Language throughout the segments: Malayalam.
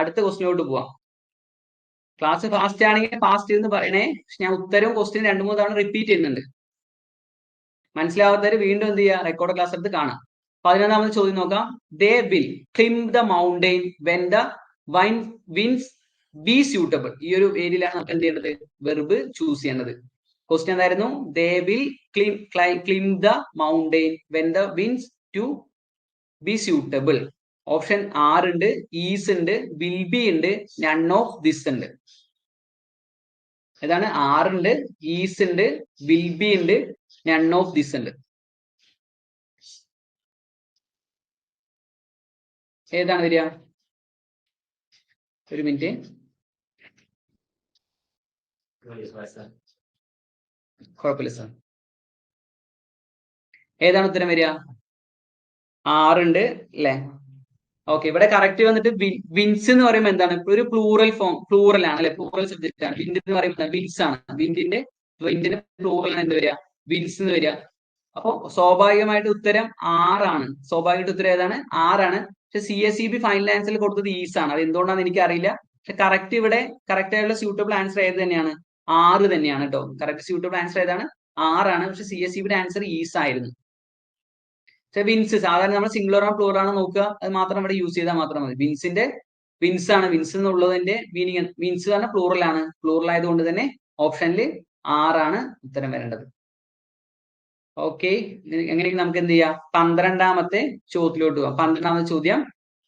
അടുത്ത ക്വസ്റ്റിനോട്ട് പോവാം. ക്ലാസ് ഫാസ്റ്റ് ആണെങ്കിൽ ഫാസ്റ്റ് എന്ന് പറയണേ. പക്ഷെ ഞാൻ ഉത്തരവും ക്വസ്റ്റ്യൻ 2-3 തവണ റിപ്പീറ്റ് ചെയ്യുന്നുണ്ട്. മനസ്സിലാവാത്തവർ വീണ്ടും എന്ത് ചെയ്യുക, റെക്കോർഡ് ക്ലാസ് എടുത്ത് കാണാം. 11ാമത് ചോദ്യം നോക്കാം. They will climb the mountain when the winds be suitable. ഈ ഒരു ഏരിയയിലാണ് നമുക്ക് എന്ത് ചെയ്യേണ്ടത്, വെർബ് ചൂസ് ചെയ്യേണ്ടത്. ക്വസ്റ്റ്യൻ എന്തായിരുന്നു? They will climb the mountain when the winds to be suitable. Option 6 ഉണ്ട്, ഈസ് ഉണ്ട്, വിൽ ബി ഉണ്ട്, നൺ ഓഫ് ദിസ് ഉണ്ട്. ഏതാണ്? 6 ഉണ്ട്, ഈസ് ഉണ്ട്, വിൽ ബി ഉണ്ട്, നൺ ഓഫ് ദിസ് ഉണ്ട്. ഏതാണ് വരിക? ഒരു മിനിറ്റ്, കുഴപ്പമില്ല സാർ. ഏതാണ് ഉത്തരം വരിക? 6 ഉണ്ട് അല്ലെ? ഓക്കെ, ഇവിടെ കറക്റ്റ് വന്നിട്ട് വിൻസ് എന്ന് പറയുമ്പോൾ എന്താണ്? ഒരു പ്ലൂറൽ ഫോം, പ്ലൂറൽ ആണ് അല്ലെ, പ്ലൂറൽ സബ്ജക്റ്റ് ആണ്. വിൻഡ് എന്ന് പറയുന്നത് വിൻസ് ആണ്. വിൻഡിന്റെ പ്ലൂറൽ ആണ് എന്ത് വരിക? വിൻസ് എന്ന് വരിക. അപ്പൊ സ്വാഭാവികമായിട്ട് ഉത്തരം 6 ആണ്. സ്വാഭാവികമായിട്ട് ഉത്തരം ഏതാണ്? 6 ആണ്. പക്ഷെ CSEB ഫൈനൽ ആൻസറിൽ കൊടുത്തത് ഈസ് ആണ്. അത് എന്തുകൊണ്ടാണെന്ന് എനിക്കറിയില്ല. പക്ഷെ കറക്റ്റ് ഇവിടെ കറക്റ്റ് ആയിട്ടുള്ള സ്യൂട്ടബിൾ ആൻസർ ഏത് തന്നെയാണ്? 6 തന്നെയാണ് കേട്ടോ. കറക്റ്റ് സ്യൂട്ടബിൾ ആൻസർ ഏതാണ്? 6 ആണ്. പക്ഷെ CSEB ആൻസർ ഈസ് ആയിരുന്നു. പക്ഷെ വിൻസ് സാധാരണ നമ്മൾ സിംഗുലർ ആണോ പ്ലൂറൽ ആണോ നോക്കുക, അത് മാത്രം ഇവിടെ യൂസ് ചെയ്താൽ മാത്രം മതി. വിൻസിന്റെ വിൻസ് ആണ്. വിൻസ് എന്നുള്ളതിന്റെ മീനിങ് വിൻസ് ആണ്, പ്ലൂറൽ ആണ്. പ്ലൂറൽ ആയതുകൊണ്ട് തന്നെ ഓപ്ഷനിൽ 6 ആണ് ഉത്തരം വരേണ്ടത്. ഓക്കെ, എങ്ങനെയെങ്കിലും നമുക്ക് എന്ത് ചെയ്യാം, 12ാമത്തെ ചോദ്യത്തിലോട്ട് പോകാം. 12ാമത്തെ ചോദ്യം,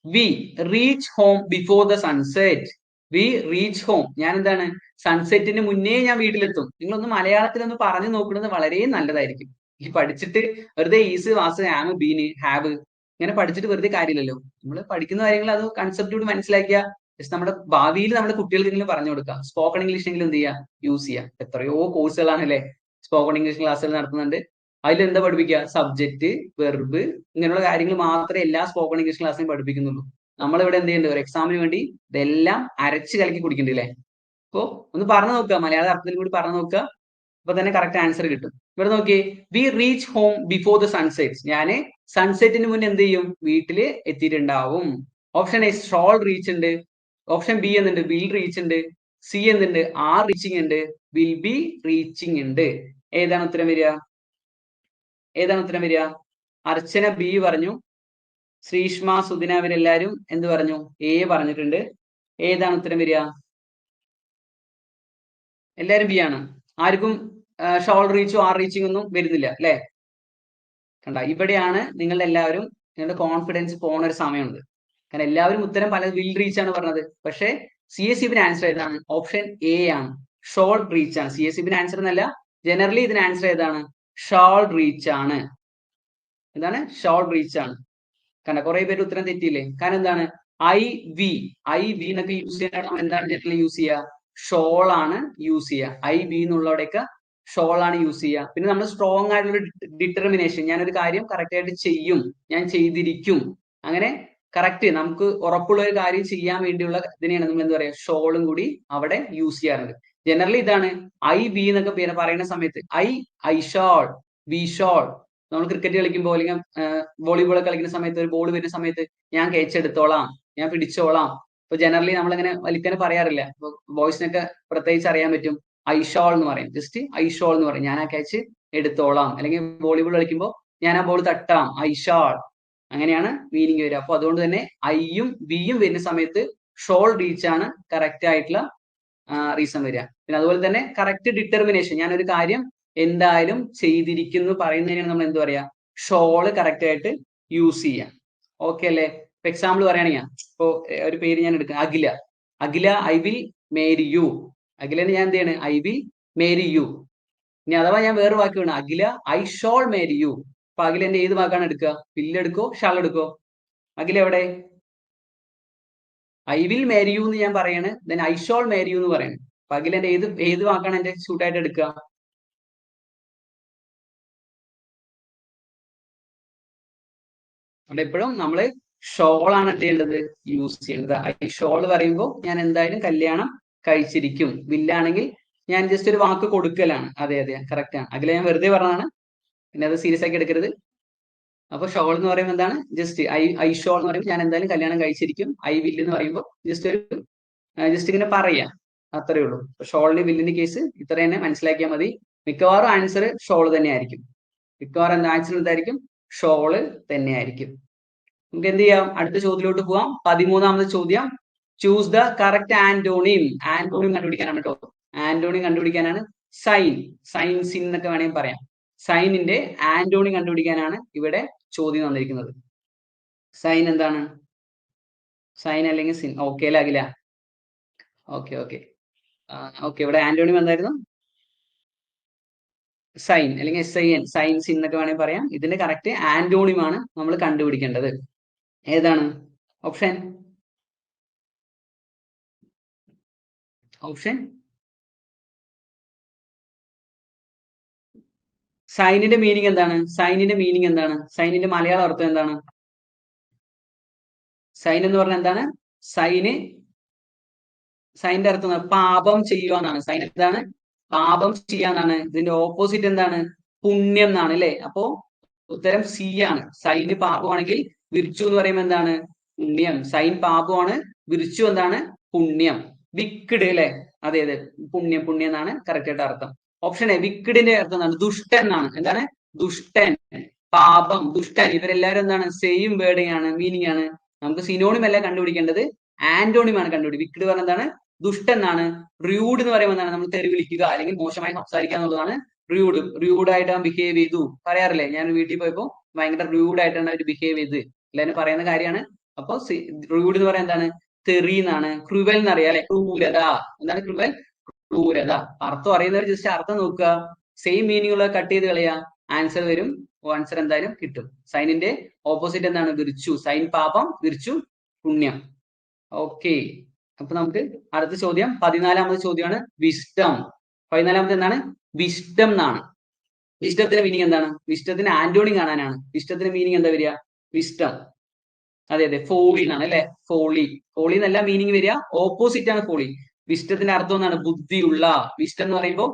V reach home before the sunset. V reach home, ഞാൻ എന്താണ്, സൺസെറ്റിന് മുന്നേ ഞാൻ വീട്ടിലെത്തും. നിങ്ങളൊന്ന് മലയാളത്തിൽ ഒന്ന് പറഞ്ഞു നോക്കുന്നത് വളരെ നല്ലതായിരിക്കും. ഈ പഠിച്ചിട്ട് വെറുതെ is, was, am, been, have ഇങ്ങനെ പഠിച്ചിട്ട് വെറുതെ കാര്യമില്ലല്ലോ. നമ്മൾ പഠിക്കുന്ന കാര്യങ്ങൾ അത് കൺസെപ്റ്റ് മനസ്സിലാക്കിയ നമ്മുടെ ഭാവിയിൽ നമ്മുടെ കുട്ടികൾക്കെങ്കിലും പറഞ്ഞു കൊടുക്കുക. സ്പോക്കൺ ഇംഗ്ലീഷെങ്കിലും എന്ത് ചെയ്യുക, യൂസ് ചെയ്യുക. എത്രയോ കോഴ്സുകളാണ് അല്ലെ സ്പോക്കൺ ഇംഗ്ലീഷ് ക്ലാസ്സുകൾ നടത്തുന്നുണ്ട്. അതിലെന്താ പഠിപ്പിക്കുക? സബ്ജക്റ്റ്, വെർബ്, ഇങ്ങനെയുള്ള കാര്യങ്ങൾ മാത്രമേ എല്ലാ സ്പോക്കൺ ഇംഗ്ലീഷ് ക്ലാസ്സിലും പഠിപ്പിക്കുന്നുള്ളൂ. നമ്മളിവിടെ എന്ത് ചെയ്യുന്നുണ്ട്, ഒരു എക്സാമിന് വേണ്ടി ഇതെല്ലാം അരച്ച് കലക്കി കുടിക്കണ്ടല്ലേ. അപ്പോ ഒന്ന് പറഞ്ഞു നോക്കുക, മലയാള അർത്ഥത്തിൽ കൂടി പറഞ്ഞു നോക്കുക. അപ്പൊ തന്നെ കറക്റ്റ് ആൻസർ കിട്ടും. ഇവിടെ നോക്കിയേ, V reach home before the sunset. ഞാന് സൺസെറ്റിന് മുന്നേ എന്ത് ചെയ്യും, വീട്ടില് എത്തിയിട്ടുണ്ടാവും. ഓപ്ഷൻ എ ഷോൾ റീച്ച് ഉണ്ട്. ഓപ്ഷൻ ബി എന്നുണ്ട്, വിൽ റീച്ച് ഉണ്ട്. സി എന്നുണ്ട്, ആർ റീച്ചിങ് ഉണ്ട്. വിൽ ബി റീച്ചിങ് ഉണ്ട്. ഏതാണ് ഉത്തരം വരിക? ഏതാണ് ഉത്തരം വരിക? അർച്ചന ബി പറഞ്ഞു, ശ്രീഷ്മ, സുദിന അവരെല്ലാരും എന്ത് പറഞ്ഞു? എ പറഞ്ഞിട്ടുണ്ട്. ഏതാണ് ഉത്തരം വരിക? എല്ലാരും ബി ആണ്. ആർക്കും ഷോൾ റീച്ചോ ആർ റീച്ചിങ് ഒന്നും വരുന്നില്ല അല്ലെ? കണ്ട, ഇവിടെയാണ് നിങ്ങളുടെ എല്ലാവരും നിങ്ങളുടെ കോൺഫിഡൻസ് പോണ ഒരു സമയമുണ്ട്. കാരണം എല്ലാവരും ഉത്തരം പല വിൽ റീച്ച് ആണ് പറഞ്ഞത്. പക്ഷേ CSEB ആൻസർ ഏതാണ്? ഓപ്ഷൻ എ ആണ്, ഷോൾ റീച്ച് ആണ്. CSEB ആൻസർ എന്നല്ല, ജനറലി ഇതിന് ആൻസർ ഏതാണ്? ഷോൾ റീച്ച് ആണ്. എന്താണ്? ഷോൾ റീച്ച് ആണ്. കണ്ട, കുറെ പേര് ഉത്തരം തെറ്റിയില്ലേ? കാരണം എന്താണ്? ഐ വി എന്നൊക്കെ യൂസ് ചെയ്യാൻ എന്താണ് ജനറലി യൂസ് ചെയ്യുക? ഷോൾ ആണ് യൂസ് ചെയ്യുക. IV എന്നുള്ളവിടെയൊക്കെ ഷോൾ ആണ് യൂസ് ചെയ്യുക. പിന്നെ നമ്മൾ സ്ട്രോങ് ആയിട്ടുള്ള ഡിറ്റർമിനേഷൻ, ഞാനൊരു കാര്യം കറക്റ്റ് ആയിട്ട് ചെയ്യും, ഞാൻ ചെയ്തിരിക്കും, അങ്ങനെ കറക്റ്റ് നമുക്ക് ഉറപ്പുള്ള ഒരു കാര്യം ചെയ്യാൻ വേണ്ടിയുള്ള ഇതിനെയാണ് നമ്മൾ എന്താ പറയുക, ഷോളും കൂടി അവിടെ യൂസ് ചെയ്യാറുണ്ട്. ജനറലി ഇതാണ് IV എന്നൊക്കെ പറയുന്ന സമയത്ത് ഐ ഷോൾ, വി ഷോൾ. നമ്മൾ ക്രിക്കറ്റ് കളിക്കുമ്പോൾ അല്ലെങ്കിൽ വോളിബോൾ കളിക്കുന്ന സമയത്ത് ഒരു ബോൾ വരുന്ന സമയത്ത് ഞാൻ ക്യാച്ച് എടുത്തോളാം, ഞാൻ പിടിച്ചോളാം. ഇപ്പൊ ജനറലി നമ്മളിങ്ങനെ വലിക്കാൻ പറയാറില്ല. ഇപ്പൊ ബോയ്സിനൊക്കെ പ്രത്യേകിച്ച് അറിയാൻ പറ്റും. ഐ ഷോൾ എന്ന് പറയും, ജസ്റ്റ് ഐ ഷോൾ എന്ന് പറയും, ഞാൻ ആ ക്യാച്ച് എടുത്തോളാം. അല്ലെങ്കിൽ വോളിബോൾ കളിക്കുമ്പോൾ ഞാൻ ആ ബോൾ തട്ടാം, ഐ ഷോൾ. അങ്ങനെയാണ് മീനിങ് വരിക. അപ്പൊ അതുകൊണ്ട് തന്നെ ഐയും വിയും വരുന്ന സമയത്ത് ഷോൾ റീച്ച് ആണ് കറക്റ്റ് ആയിട്ടുള്ള റീസൺ വരിക. പിന്നെ അതുപോലെ തന്നെ കറക്റ്റ് ഡിറ്റർമിനേഷൻ, ഞാനൊരു കാര്യം എന്തായാലും ചെയ്തിരിക്കുന്നു പറയുന്നതിനാണ് നമ്മൾ എന്ത് പറയാ, ഷോള് കറക്റ്റ് ആയിട്ട് യൂസ് ചെയ്യാം. ഓക്കെ അല്ലേ? ഇപ്പൊ എക്സാമ്പിൾ പറയുകയാണെങ്കിൽ, ഇപ്പോ ഒരു പേര് ഞാൻ എടുക്കാം, Akhila. Akhila, I will marry you. അഖിലന് ഞാൻ എന്ത് ചെയ്യണം? I will marry you. ഇനി അഥവാ ഞാൻ വേറെ വാക്ക് വേണം, Akhila I shall marry you. അപ്പൊ അഖിലന്റെ ഏത് വാക്കാണ് എടുക്കുക? വില്ല് എടുക്കോ ഷാൾ എടുക്കോ? അഖില എവിടെ? ഐ വിൽ മേരി യു എന്ന് ഞാൻ പറയാണ്, then I shall marry you എന്ന് പറയണം. അപ്പൊ അഖിലന്റെ ഏത് വാക്കാണ് എന്റെ സൂട്ടായിട്ട് എടുക്കുക? അവിടെ എപ്പോഴും നമ്മൾ ഷോൾ ആണ് എന്ത് ചെയ്യേണ്ടത്? യൂസ് ചെയ്യേണ്ടത്. ഐ ഷോൾ പറയുമ്പോൾ ഞാൻ എന്തായാലും കല്യാണം കഴിച്ചിരിക്കും. വില്ലാണെങ്കിൽ ഞാൻ ജസ്റ്റ് ഒരു വാക്ക് കൊടുക്കലാണ്. അതെ അതെ, കറക്റ്റ് ആണ്. അഖില, ഞാൻ വെറുതെ പറഞ്ഞതാണ്, പിന്നെ അത് സീരിയസ് ആക്കി എടുക്കരുത്. അപ്പൊ ഷോൾ എന്ന് പറയുമ്പോൾ എന്താണ്? ജസ്റ്റ് ഐ ഷോൾ എന്ന് പറയുമ്പോൾ ഞാൻ എന്തായാലും കല്യാണം കഴിച്ചിരിക്കും. ഐ വിൽ എന്ന് പറയുമ്പോൾ ജസ്റ്റ് ഇങ്ങനെ പറയാ, അത്രേ ഉള്ളൂ. ഷോളിന് വില്ലിന്റെ കേസ് ഇത്ര തന്നെ മനസ്സിലാക്കിയാൽ മതി. മിക്കവാറും ആൻസർ ഷോൾ തന്നെയായിരിക്കും. മിക്കവാറും എന്താ ആൻസർ എന്തായിരിക്കും? ഷോള് തന്നെയായിരിക്കും. നമുക്ക് എന്ത് ചെയ്യാം? അടുത്ത ചോദ്യത്തിലോട്ട് പോവാം. 13ാമത്തെ ചോദ്യം. Choose the correct antonym. Antonym കണ്ടുപിടിക്കാനാണ് കേട്ടോ. ആന്റോണിം കണ്ടുപിടിക്കാനാണ്. സൈൻ സിൻ എന്നൊക്കെ വേണമെങ്കിൽ പറയാം. സൈനിന്റെ ആന്റോണിം കണ്ടുപിടിക്കാനാണ് ഇവിടെ ചോദ്യം തന്നിരിക്കുന്നത്. സൈൻ എന്താണ്? സൈൻ അല്ലെങ്കിൽ സിൻ. ഓക്കെ അല്ലേ അഖില? Okay okay okay. ഇവിടെ ആന്റോണിം എന്തായിരുന്നു? സൈൻ അല്ലെങ്കിൽ SIN, സൈൻ സിൻ എന്നൊക്കെ വേണമെങ്കിൽ പറയാം. ഇതിന്റെ കറക്റ്റ് ആന്റോണിം ആണ് നമ്മൾ കണ്ടുപിടിക്കേണ്ടത്. ഏതാണ് ഓപ്ഷൻ? ഓപ്ഷൻ സൈനിന്റെ മീനിങ് എന്താണ്? സൈനിന്റെ മീനിങ് എന്താണ്? സൈനിന്റെ മലയാള അർത്ഥം എന്താണ്? സൈൻ എന്ന് പറഞ്ഞാൽ എന്താണ്? സൈന് സൈനിന്റെ അർത്ഥം പാപം ചെയ്യുക എന്നാണ്. സൈൻ എന്താണ്? പാപം ചെയ്യാന്നാണ്. ഇതിന്റെ ഓപ്പോസിറ്റ് എന്താണ്? പുണ്യം എന്നാണ് അല്ലെ? അപ്പോ ഉത്തരം സി ആണ്. സൈന് പാപമാണെങ്കിൽ വിർച്ചു എന്ന് പറയുമ്പോൾ എന്താണ്? പുണ്യം. സൈൻ പാപമാണ്, വിർച്ചു എന്താണ്? പുണ്യം. വിക്ക്ഡ് അല്ലെ? അതെ അതെ, പുണ്യം എന്നാണ് കറക്റ്റ് ആയിട്ട് അർത്ഥം. ഓപ്ഷൻ എ, വിക്ക്ഡിന്റെ അർത്ഥം എന്താണ്? ദുഷ്ടൻ എന്നാണ്. എന്താണ്? ദുഷ്ടൻ, പാപം, ദുഷ്ടൻ. ഇവരെല്ലാവരും എന്താണ്? സെയിം വേർഡിങ് ആണ്, മീനിങ് ആണ്. നമുക്ക് സിനോണിം അല്ല കണ്ടുപിടിക്കേണ്ടത്, ആന്റോണിം ആണ് കണ്ടുപിടിക്കുക. വിക്ക്ഡ് പറഞ്ഞ എന്താണ്? ദുഷ്ടൻ എന്നാണ്. റൂഡ് എന്ന് പറയുമ്പോൾ എന്താണ്? നമ്മൾ തെറി വിളിക്കുക അല്ലെങ്കിൽ മോശമായി സംസാരിക്കുക എന്നുള്ളതാണ് റൂഡ് ആയിട്ട് അവൻ ബിഹേവ് ചെയ്തു പറയാറില്ലേ? ഞാൻ വീട്ടിൽ പോയപ്പോ ഭയങ്കര റൂഡ് ആയിട്ടാണ് അവർ ബിഹേവ് ചെയ്ത് എല്ലാവരും പറയുന്ന കാര്യമാണ്. അപ്പൊ റൂഡ് എന്ന് പറയാൻ എന്താണ്? തെറി എന്നാണ്. ക്രൂവൽ എന്നറിയാം അല്ലെ? ക്രൂരത. എന്താണ് ക്രൂവൽ? ക്രൂരത. അർത്ഥം അറിയുന്നവർ ജസ്റ്റ് അർത്ഥം നോക്കുക, സെയിം മീനിങ് ഉള്ള കട്ട് ചെയ്ത് കളയാ, ആൻസർ വരും. ആൻസർ എന്തായാലും കിട്ടും. സൈനിന്റെ ഓപ്പോസിറ്റ് എന്താണ്? വിർച്ചു. സൈൻ പാപം, വിർച്ചു പുണ്യം. ഓക്കെ. അപ്പൊ നമുക്ക് അടുത്ത ചോദ്യം 14ാമത്തെ ചോദ്യമാണ്. വിസ്ഡം. 14ാമത്തെ എന്താണ്? വിസ്ഡം എന്നാണ്. വിസ്ഡത്തിന്റെ മീനിങ് എന്താണ്? വിസ്ഡത്തിന് ആന്റോണി കാണാനാണ്. വിസ്ഡത്തിന്റെ മീനിങ് എന്താ വരിക? വിസ്ഡം. അതെ അതെ, ഫോളി എന്നാണ് അല്ലെ? ഫോളി എന്നല്ല മീനിങ് വരിക, ഓപ്പോസിറ്റ് ആണ് ഫോളി. വിസ്ഡത്തിന്റെ അർത്ഥം എന്താണ്? ബുദ്ധിയുള്ള. വിസ്ഡം എന്ന് പറയുമ്പോൾ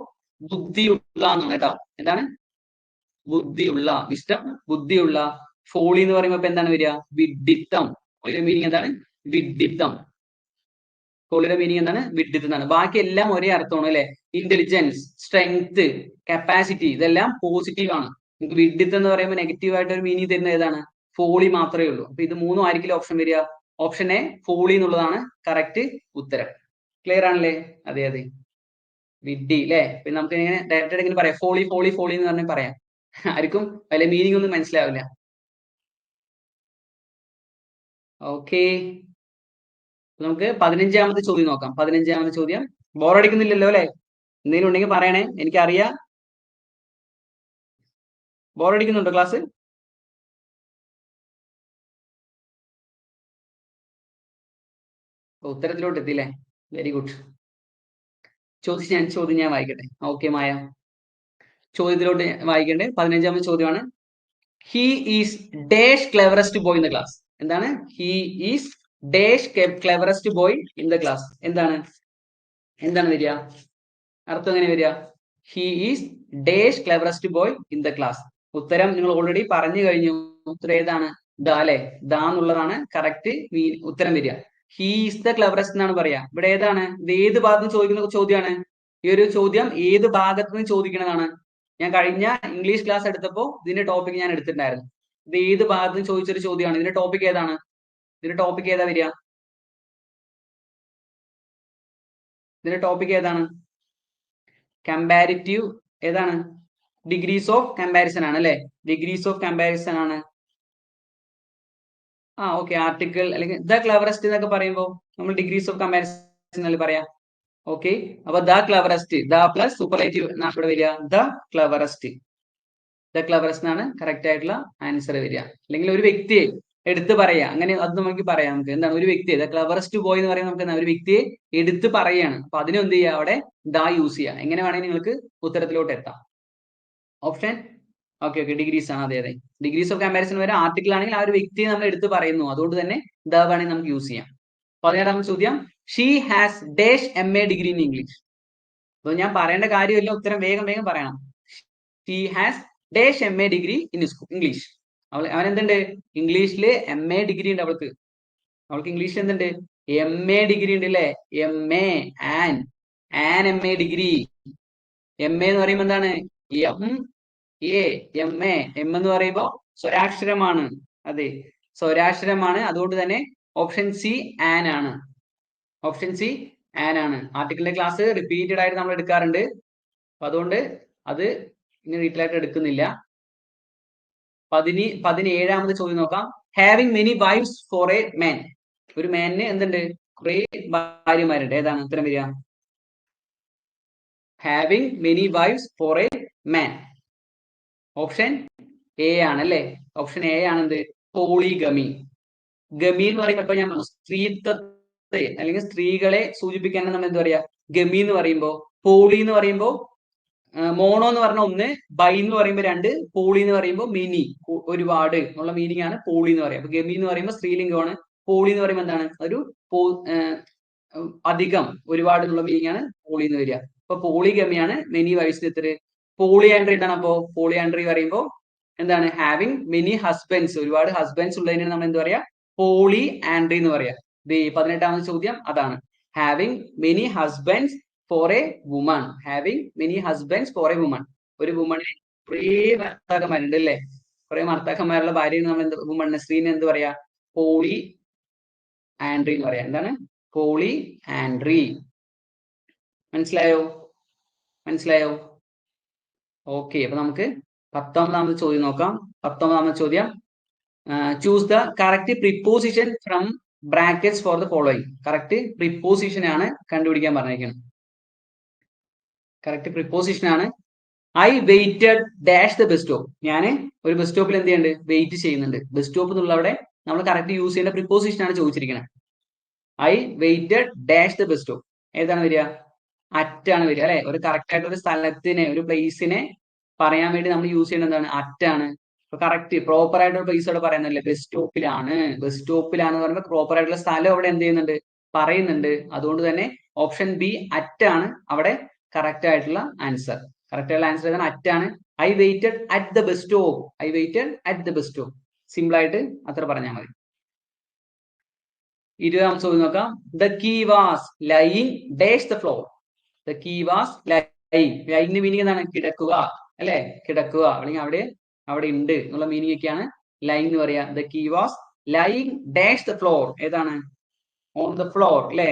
ബുദ്ധിയുള്ള എന്നാണ് കേട്ടോ. എന്താണ്? ബുദ്ധിയുള്ള. വിസ്ഡം ബുദ്ധിയുള്ള. ഫോളി എന്ന് പറയുമ്പോൾ ഇപ്പൊ എന്താണ് വരിക? വിഡ്ഢിത്തം. ഫോളിയുടെ മീനിങ് എന്താണ്? വിഡ്ഢിത്തം. ഫോളിയുടെ മീനിങ് എന്താണ്? വിഡ്ഢിത്തം എന്നാണ്. ബാക്കി എല്ലാം ഒരേ അർത്ഥമാണ് അല്ലെ? ഇന്റലിജൻസ്, സ്ട്രെങ്ത്, കപ്പാസിറ്റി, ഇതെല്ലാം പോസിറ്റീവ് ആണ്. നമുക്ക് വിഡ്ഢിത്തം എന്ന് പറയുമ്പോൾ നെഗറ്റീവ് ആയിട്ട് ഒരു മീനിങ് തരുന്ന ഏതാണ്? ഫോളി മാത്രമേ ഉള്ളൂ. അപ്പൊ ഇത് മൂന്നും ആയിരിക്കില്ല ഓപ്ഷൻ വരിക. ഓപ്ഷൻ എ, ഫോളി എന്നുള്ളതാണ് കറക്റ്റ് ഉത്തരം. ക്ലിയർ ആണല്ലേ? അതെ അതെ, വിഡ്ഢി അല്ലെ? പിന്നെ നമുക്ക് ഇങ്ങനെ ഡയറക്റ്റ് ഇങ്ങനെ പറയാം, ഫോളി ഫോളി ഫോളി എന്ന് പറഞ്ഞാൽ പറയാം. ആർക്കും അതിലെ മീനിങ് ഒന്നും മനസ്സിലാവില്ല. ഓക്കെ, നമുക്ക് 15ാമത്തെ ചോദ്യം നോക്കാം. 15ാമത്തെ ചോദ്യം. ബോറടിക്കുന്നില്ലല്ലോ അല്ലെ? എന്തെങ്കിലും ഉണ്ടെങ്കിൽ പറയണേ, എനിക്കറിയാം. ബോറടിക്കുന്നുണ്ടോ ക്ലാസ്? ഉത്തരത്തിലോട്ട് എത്തിയില്ലേ? Very good. ചോദ്യം ഞാൻ വായിക്കട്ടെ. ഓക്കെ മായ, ചോദ്യത്തിലോട്ട് വായിക്കണ്ടേ? 15ാമത്തെ ചോദ്യമാണ്. He is dash cleverest boy in the class. എന്താണ്? He is dash cleverest boy in the class. എന്താണ് വരിക? അർത്ഥം എങ്ങനെ വരിക? He is dash cleverest boy in the class. ഉത്തരം നിങ്ങൾ ഓൾറെഡി പറഞ്ഞു കഴിഞ്ഞു. ഉത്തരം ഏതാണ്? ദ അല്ലെ? ദ എന്നുള്ളതാണ് കറക്റ്റ് ഉത്തരം വരിക. ഹി ഈസ് ദ ക്ലെവറസ്റ്റ് എന്നാണ് പറയാ. ഇവിടെ ഏതാണ്? ഇത് ഏത് ഭാഗത്ത് നിന്ന് ചോദിക്കുന്ന ചോദ്യമാണ്? ഈ ഒരു ചോദ്യം ഏത് ഭാഗത്ത് നിന്ന് ചോദിക്കുന്നതാണ്? ഞാൻ കഴിഞ്ഞ ഇംഗ്ലീഷ് ക്ലാസ് എടുത്തപ്പോൾ ഇതിന്റെ ടോപ്പിക് ഞാൻ എടുത്തിട്ടുണ്ടായിരുന്നു. ഇത് ഏത് ഭാഗത്ത് നിന്ന് ചോദിച്ചൊരു ചോദ്യമാണ്. ഇതിന്റെ ടോപ്പിക് ഏതാണ്? ഇതിന്റെ ടോപ്പിക് ഏതാ വരിക? ഇതിന്റെ ടോപ്പിക് ഏതാണ്? കമ്പാരിറ്റീവ്. ഏതാണ്? ഡിഗ്രീസ് ഓഫ് കമ്പാരിസൺ ആണ് അല്ലെ? ഡിഗ്രീസ് ഓഫ് കമ്പാരിസൺ ആണ്. ഓക്കെ, ആർട്ടിക്കിൾ അല്ലെങ്കിൽ ദ ക്ലവറസ്റ്റ് എന്നൊക്കെ പറയുമ്പോൾ നമ്മൾ ഡിഗ്രീസ് ഓഫ് കമ്പാരിസൺ അല്ലേ പറയാ? ഓക്കെ, അപ്പൊ ദ ക്ലവറസ്റ്റ്, ദ പ്ലസ് സൂപ്പർലേറ്റീവ് എന്നാണ് ഇവിടെ വരിക. ദ ക്ലവറസ്റ്റ്. ദ ക്ലവറസ്റ്റ് എന്നാണ് കറക്റ്റ് ആയിട്ടുള്ള ആൻസർ വരിക. അല്ലെങ്കിൽ ഒരു വ്യക്തിയെ എടുത്ത് പറയാ, അങ്ങനെ അത് നമുക്ക് പറയാം. നമുക്ക് എന്താണ്? ഒരു വ്യക്തിയെ, ദ ക്ലവറസ്റ്റ് ബോയ് എന്ന് പറയുമ്പോൾ നമുക്ക് എന്താ? ഒരു വ്യക്തിയെ എടുത്ത് പറയാണ്. അപ്പൊ അതിന് എന്ത് ചെയ്യുക? അവിടെ ദ യൂസ് ചെയ്യുക. എങ്ങനെ വേണമെങ്കിൽ നിങ്ങൾക്ക് ഉത്തരത്തിലോട്ട് എത്താം. ഓപ്ഷൻ ഓക്കെ, ഡിഗ്രീസ് ആണ്. അതെ അതെ, ഡിഗ്രീസ് ഓഫ് കമ്പാരിസൺ വരെ ആർട്ടിക്കിൾ ആണെങ്കിൽ ആ ഒരു വ്യക്തിയെ നമ്മൾ എടുത്ത് പറയുന്നു. അതുകൊണ്ട് തന്നെ ദ വേണമെങ്കിൽ നമുക്ക് യൂസ് ചെയ്യാം. 17ാമത്തെ ചോദ്യം. She has dash MA degree in English. അപ്പൊ ഞാൻ പറയേണ്ട കാര്യമില്ല, ഉത്തരം വേഗം വേഗം പറയണം. She has dash MA degree in English. അവൻ എന്തുണ്ട് ഇംഗ്ലീഷില് MA ഡിഗ്രി ഉണ്ട് അവൾക്ക് ഇംഗ്ലീഷിൽ എന്തുണ്ട് MA ഡിഗ്രി ഉണ്ട് അല്ലേ MA an MA degree. MA എന്ന് പറയുമ്പോ എന്താണ് MA എന്ന് പറയുമ്പോ സ്വരാക്ഷരമാണ്. അതെ സ്വരാക്ഷരമാണ്. അതുകൊണ്ട് തന്നെ ഓപ്ഷൻ സി ആൻ ആണ്. ഓപ്ഷൻ സി ആൻ ആണ്. ആർട്ടിക്കിളിന്റെ ക്ലാസ് റിപ്പീറ്റഡ് ആയിട്ട് നമ്മൾ എടുക്കാറുണ്ട്. അപ്പൊ അതുകൊണ്ട് അത് ഇനി ഡീറ്റെയിൽ ആയിട്ട് എടുക്കുന്നില്ല. 17ാമത് ചോദ്യം നോക്കാം. Having many wives for a man. ഒരു മാനിന് എന്തുണ്ട് കുറെ ഭാര്യമാരുണ്ട്. ഏതാണ് ഉത്തരം വരിക? Having many wives for a man. Option A ആണ് അല്ലേ? ഓപ്ഷൻ എ ആണ് എന്ത് പോളിഗമി. ഗമി എന്ന് പറയുമ്പോൾ ഞാൻ സ്ത്രീത്വത്തെ അല്ലെങ്കിൽ സ്ത്രീകളെ സൂചിപ്പിക്കാൻ നമ്മൾ എന്താ പറയാ ഗമി എന്ന് പറയുമ്പോ. പോളി എന്ന് പറയുമ്പോ മോണോ എന്ന് പറഞ്ഞ ഒന്ന്, ബൈ എന്ന് പറയുമ്പോൾ രണ്ട്, പോളി എന്ന് പറയുമ്പോൾ മിനി ഒരുപാട് എന്നുള്ള മീനിങ് ആണ് പോളി എന്ന് പറയുക. അപ്പൊ ഗമി എന്ന് പറയുമ്പോൾ സ്ത്രീലിംഗമാണ്. പോളി എന്ന് പറയുമ്പോൾ എന്താണ് ഒരു അധികം ഒരുപാട് എന്നുള്ള മീനിങ് ആണ് പോളി എന്ന് വരിക. അപ്പൊ പോളിഗമിയാണ് മെനി വൈഫ്സ് എത്ര. പോളിയാൻഡ്രി എന്താണ്? അപ്പോ പോളിയാൻഡ്രി പറയുമ്പോൾ എന്താണ് ഹാവിങ് മെനി ഹസ്ബൻഡ്സ്, ഒരുപാട് ഹസ്ബൻഡ്സ് ഉള്ളതിനാണ് നമ്മൾ എന്താ പറയാ പോളി ആൻഡ്രി എന്ന് പറയാ. 18ാമത് ചോദ്യം അതാണ്. Having many husbands for a woman. Having many husbands for a woman. ഒരു വുമണിന് കുറേ ഭർത്താക്കന്മാരുണ്ട് അല്ലേ? കുറെ ഭർത്താക്കന്മാരുള്ള ഭാര്യയെ നമ്മൾ എന്ത് വുമൺ സ്ത്രീനെ എന്ത് പറയാ പോളി ആൻഡ്രി എന്ന് പറയാം. എന്താണ് പോളി ആൻഡ്രി. മനസ്സിലായോ? മനസ്സിലായോ? ഓക്കെ. അപ്പൊ നമുക്ക് 19ാമത് ചോദ്യം നോക്കാം. 19ാമത് ചോദ്യം choose the correct preposition from brackets for the following. Correct preposition ആണ് കണ്ടുപിടിക്കാൻ പറഞ്ഞിരിക്കുന്നത്. കറക്റ്റ് പ്രിപ്പോസിഷൻ ആണ്. I weighted dash the bus stop. ഞാൻ ഒരു ബസ് സ്റ്റോപ്പിൽ എന്ത് ചെയ്യുന്നുണ്ട് വെയിറ്റ് ചെയ്യുന്നുണ്ട്. ബസ് സ്റ്റോപ്പ് എന്നുള്ള അവിടെ നമ്മൾ കറക്റ്റ് യൂസ് ചെയ്യേണ്ട പ്രിപ്പോസിഷൻ ആണ് ചോദിച്ചിരിക്കുന്നത്. I weighted dash the bus stop. ഏതാണ് വരിക? അറ്റാണ് വരിക അല്ലെ? ഒരു കറക്റ്റ് ആയിട്ട് ഒരു സ്ഥലത്തിനെ ഒരു പ്ലേസിനെ പറയാൻ വേണ്ടി നമ്മൾ യൂസ് ചെയ്യുന്നത് എന്താണ്? അറ്റാണ്. അപ്പൊ കറക്റ്റ് പ്രോപ്പർ ആയിട്ടുള്ള പ്ലേസ് അവിടെ പറയുന്നില്ലേ? ബസ് സ്റ്റോപ്പിലാണ്. ബസ് സ്റ്റോപ്പിലാണ് പറയുമ്പോൾ പ്രോപ്പർ ആയിട്ടുള്ള സ്ഥലം അവിടെ എന്ത് ചെയ്യുന്നുണ്ട് പറയുന്നുണ്ട്. അതുകൊണ്ട് തന്നെ ഓപ്ഷൻ ബി അറ്റാണ് അവിടെ കറക്റ്റ് ആയിട്ടുള്ള ആൻസർ. കറക്റ്റ് ആയിട്ടുള്ള ആൻസർ ഏതാണ്? അറ്റാണ്. I waited at the bus stop. I waited at the bus stop. Simple ആയിട്ട് അത്ര പറഞ്ഞാൽ മതി. 20ാമത് ചോദ്യം നോക്കാം. The key was lying dash the floor. The key was lying. ലൈയിങ്ങിന്റെ മീനിങ് എന്താണ്? കിടക്കുക അല്ലെ? കിടക്കുക അല്ലെങ്കിൽ അവിടെ ഉണ്ട് എന്നുള്ള മീനിങ് ഒക്കെയാണ് ലൈങ് എന്ന് പറയാ. The key was lying dash the floor. ഏതാണ്? ഓൺ ദ ഫ്ലോർ അല്ലെ?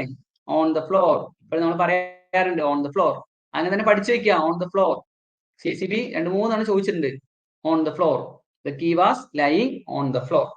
On the floor. ഇപ്പോൾ നമ്മൾ പറയാറുണ്ട് ഓൺ ദ ഫ്ലോർ. അങ്ങനെ തന്നെ പഠിച്ചു വെക്കുക. On the floor. CCB 2-3 ചോദിച്ചിട്ടുണ്ട്. On the floor. The key was lying on the floor.